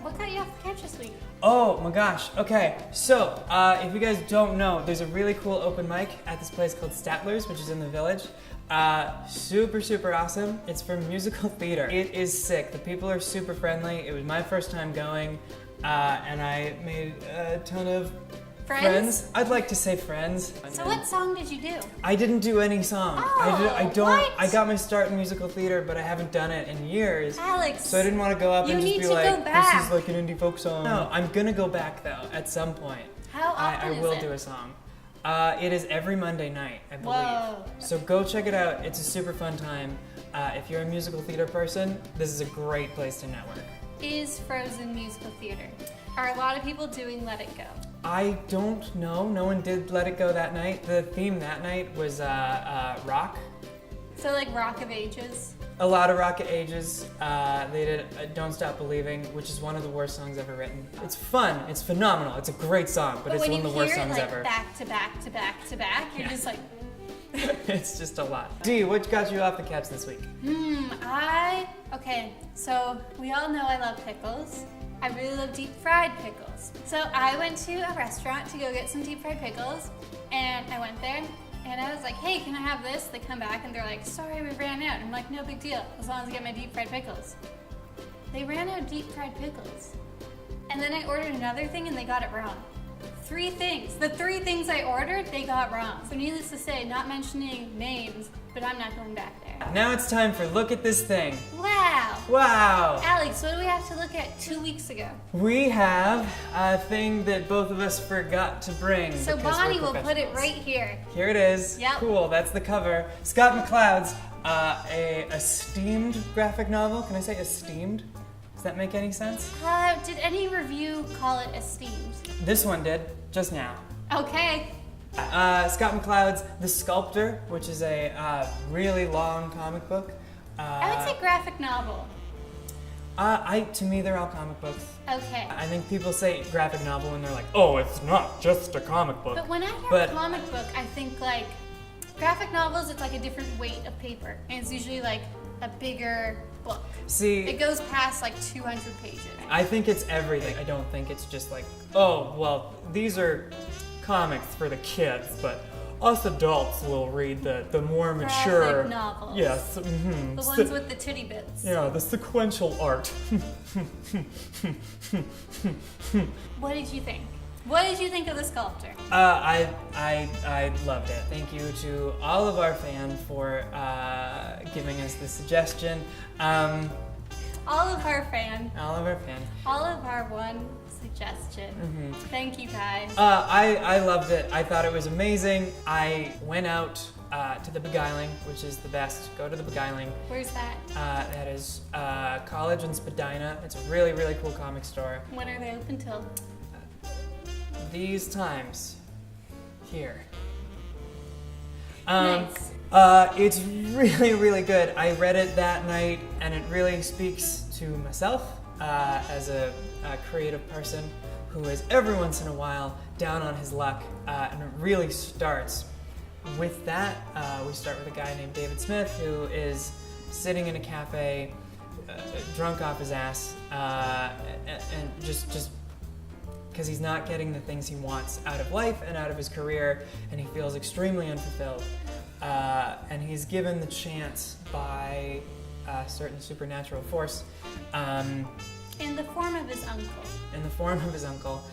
what got you off the couch this week? Oh my gosh, okay. So, if you guys don't know, there's a really cool open mic at this place called Statler's, which is in the Village. Super awesome. It's for musical theater. It is sick. The people are super friendly. It was my first time going, and I made a ton of friends. I'd like to say friends. So what song did you do? I didn't do any song. What? I got my start in musical theater, but I haven't done it in years. Alex, so I didn't want to go up and just be like, go back. this is like an indie folk song. No, I'm gonna go back though, at some point. How often I will do a song. It is every Monday night, I believe. Whoa. So go check it out. It's a super fun time. If you're a musical theater person, this is a great place to network. Is Frozen musical theater? Are a lot of people doing Let It Go? I don't know. No one did Let It Go that night. The theme that night was rock. So like Rock of Ages? A lot of Rock of Ages. They did Don't Stop Believing, which is one of the worst songs ever written. It's fun. It's phenomenal. It's a great song, but it's one of the worst songs ever. When you hear it like back to back to back to back, you're just like... It's just a lot. Dee, what got you off the couch this week? Okay, so we all know I love pickles. I really love deep fried pickles. So I went to a restaurant to go get some deep fried pickles, and I went there and I was like, hey, can I have this? They come back and they're like, sorry, we ran out. I'm like, no big deal, as long as I get my deep fried pickles. They ran out of deep fried pickles. And then I ordered another thing and they got it wrong. 3 things. The 3 things I ordered, they got wrong. So needless to say, not mentioning names, but I'm not going back there. Now it's time for Look at This Thing. Wow. Wow. Alex, what do we have to look at 2 weeks ago? We have a thing that both of us forgot to bring. So Bonnie will put it right here. Here it is. Yep. Cool, that's the cover. Scott McCloud's a esteemed graphic novel. Can I say esteemed? Does that make any sense? Did any review call it esteemed? This one did, just now. Okay. Scott McCloud's The Sculptor, which is a really long comic book. I would say graphic novel. To me, they're all comic books. Okay. I think people say graphic novel and they're like, oh, it's not just a comic book. But when I hear comic book, I think like graphic novels, it's like a different weight of paper. And it's usually like a bigger book. See, it goes past like 200 pages. I think it's everything. I don't think it's just like, oh, well, these are comics for the kids, but us adults will read the more mature graphic novels. Yes. Mm-hmm. The ones with the titty bits. Yeah, the sequential art. What did you think? What did you think of The Sculptor? I loved it. Thank you to all of our fans for giving us the suggestion. All of our fans. All of our fans. All of our one suggestion. Mm-hmm. Thank you guys. I loved it. I thought it was amazing. I went out to the Beguiling, which is the best. Go to the Beguiling. Where's that? That is College in Spadina. It's a really, really cool comic store. When are they open till? These times. Here. Nice. It's really, really good. I read it that night, and it really speaks to myself as a creative person who is every once in a while down on his luck, and it really starts with that. We start with a guy named David Smith who is sitting in a cafe, drunk off his ass, and just because he's not getting the things he wants out of life and out of his career, and he feels extremely unfulfilled. And he's given the chance by a certain supernatural force. In the form of his uncle. In the form of his uncle.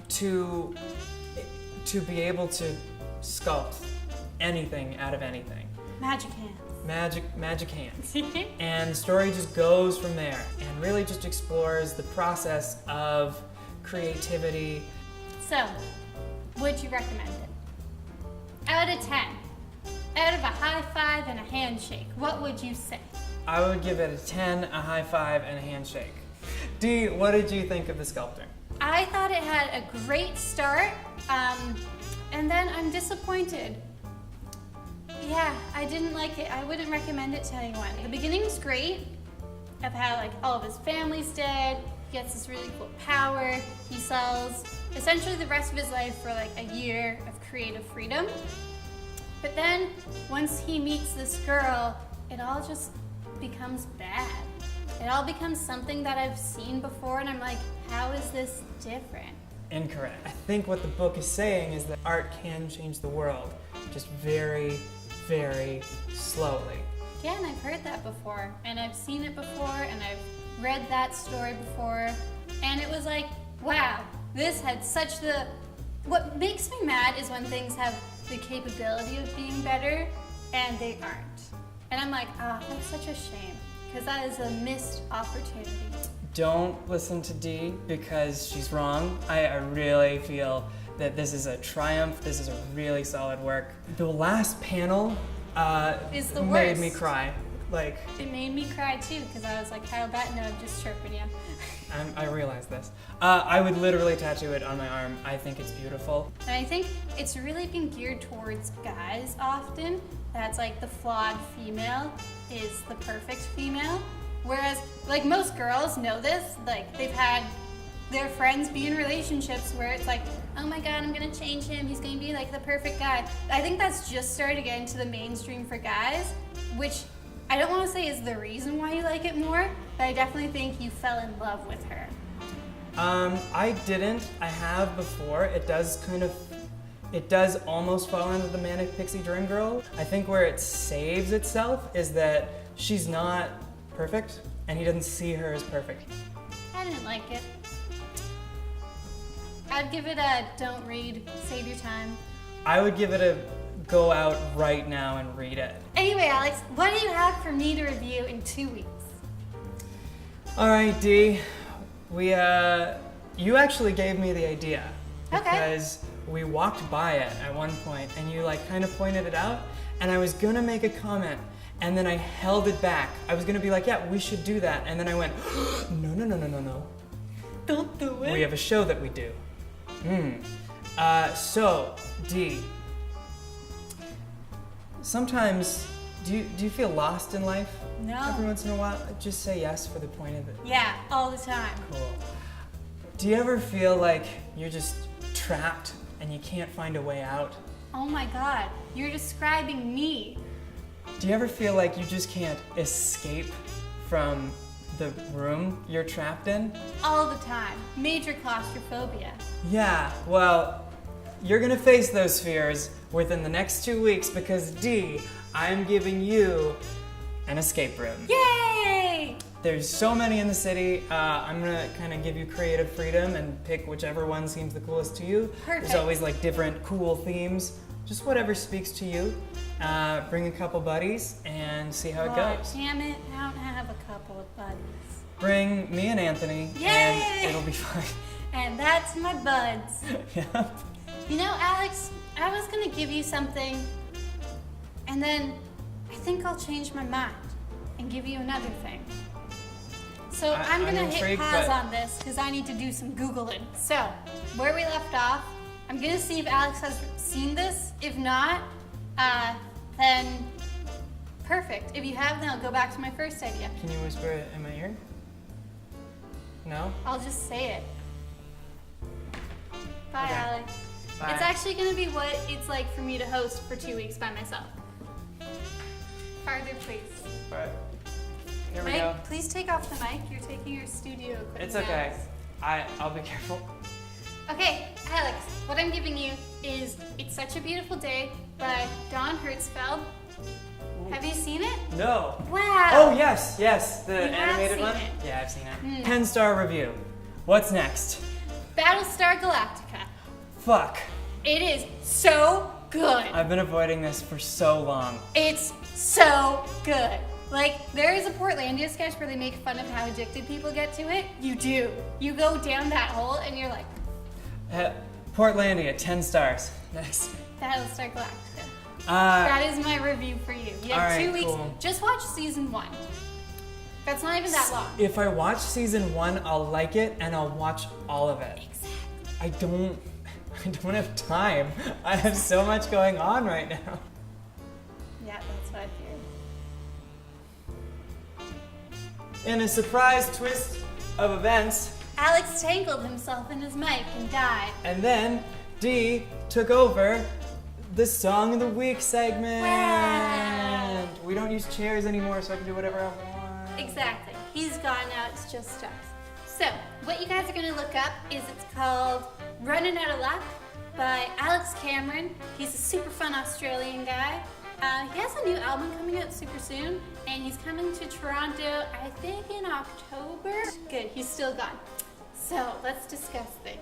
To be able to sculpt anything out of anything. Magic hands. Magic hands. And the story just goes from there and really just explores the process of creativity. So, would you recommend it? Out of 10, out of a high five and a handshake, what would you say? I would give it a 10, a high five, and a handshake. Dee, what did you think of The Sculptor? I thought it had a great start, and then I'm disappointed. Yeah, I didn't like it. I wouldn't recommend it to anyone. The beginning's great, of how like all of his family's dead, he gets this really cool power, he sells essentially the rest of his life for like a year of creative freedom. But then, once he meets this girl, it all just becomes bad. it all becomes something that I've seen before, and I'm like, how is this different? Incorrect. I think what the book is saying is that art can change the world, just very, very slowly. Yeah, and I've heard that before, and I've seen it before, and I've read that story before, and it was like, wow, this had such the... What makes me mad is when things have the capability of being better, and they aren't. And I'm like, that's such a shame, because that is a missed opportunity. Don't listen to Dee because she's wrong. I really feel that this is a triumph. This is a really solid work. The last panel Is the made worst. me cry. Like, It made me cry too, because I was like, Kyle Batten, I'm just chirping you. I realize this. I would literally tattoo it on my arm. I think it's beautiful. And I think it's really been geared towards guys often. That's like the flawed female is the perfect female. Whereas, like, most girls know this, like, they've had their friends be in relationships where it's like, oh my god, I'm gonna change him, he's gonna be like the perfect guy. I think that's just started to get into the mainstream for guys, which I don't want to say is the reason why you like it more, but I definitely think you fell in love with her. I didn't. I have before. It does almost fall into the Manic Pixie Dream Girl. I think where it saves itself is that she's not perfect, and he doesn't see her as perfect. I didn't like it. I'd give it a don't read, save your time. I would give it a go out right now and read it. Anyway, Alex, what do you have for me to review in 2 weeks? All right, Dee. You actually gave me the idea. Okay. Because we walked by it at one point, and you like kind of pointed it out, and I was gonna make a comment, and then I held it back. I was gonna be like, yeah, we should do that, and then I went, no. Don't do it. We have a show that we do. So, Dee, sometimes, do you feel lost in life? No. Every once in a while, just say yes for the point of it. Yeah, all the time. Cool. Do you ever feel like you're just trapped and you can't find a way out? Oh my god, you're describing me. Do you ever feel like you just can't escape from the room you're trapped in? All the time. Major claustrophobia. Yeah, well, you're gonna face those fears within the next 2 weeks because Dee, I'm giving you an escape room. Yay! There's so many in the city. I'm gonna kind of give you creative freedom and pick whichever one seems the coolest to you. Perfect. There's always like different cool themes. Just whatever speaks to you. Bring a couple buddies and see how it goes. Damn it, I don't have a couple of buddies. Bring me and Anthony, Yay! and it'll be fine. And that's my buds. Yeah. You know, Alex, I was gonna give you something, and then I think I'll change my mind and give you another thing. So I'm gonna hit intrigued, pause but- on this because I need to do some Googling. So, where we left off, I'm gonna see if Alex has seen this. If not, then perfect. If you have, then I'll go back to my first idea. Can you whisper it in my ear? No? I'll just say it. Bye, Okay. Alex. Bye. It's actually gonna be what it's like for me to host for 2 weeks by myself. Farther, please. All right. Here we Mike, go. please take off the mic. You're taking your studio equipment. It's okay. Alex. I'll be careful. Okay, Alex, what I'm giving you is It's Such a Beautiful Day by Dawn Hertzfeld. Have you seen it? No. Wow. Oh yes, the You have animated seen one. it. Yeah, I've seen it. 10-star review. What's next? Battlestar Galactica. Fuck. It is so good. I've been avoiding this for so long. It's so good. Like, there is a Portlandia sketch where they make fun of how addicted people get to it. You do. You go down that hole and you're like, Portlandia, 10 stars. Next. Battlestar Galactica. Uh, That is my review for you. You have Alright, 2 weeks. cool. Just watch season 1. That's not even that long. if I watch season 1, I'll like it and I'll watch all of it. Exactly. I don't have time. I have so much going on right now. Yeah, that's what I feared. In a surprise twist of events, Alex tangled himself in his mic and died. and then Dee took over the Song of the Week segment. Wow. We don't use chairs anymore, so I can do whatever I want. Exactly. He's gone now, it's just us. So, what you guys are gonna look up is it's called Running Out of Luck by Alex Cameron. He's a super fun Australian guy. He has a new album coming out super soon, and he's coming to Toronto, I think in October. Good, he's still gone. So, let's discuss things.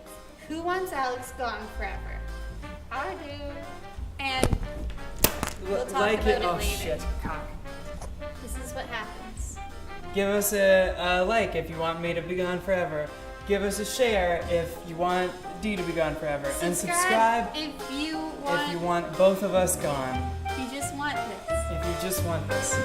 Who wants Alex gone forever? I do. And we'll talk Like about it. it Oh later. shit. Cock. This is what happens. Give us a like if you want me to be gone forever. Give us a share if you want Dee to be gone forever. And subscribe if you want both of us gone. you just want this. If you just want this.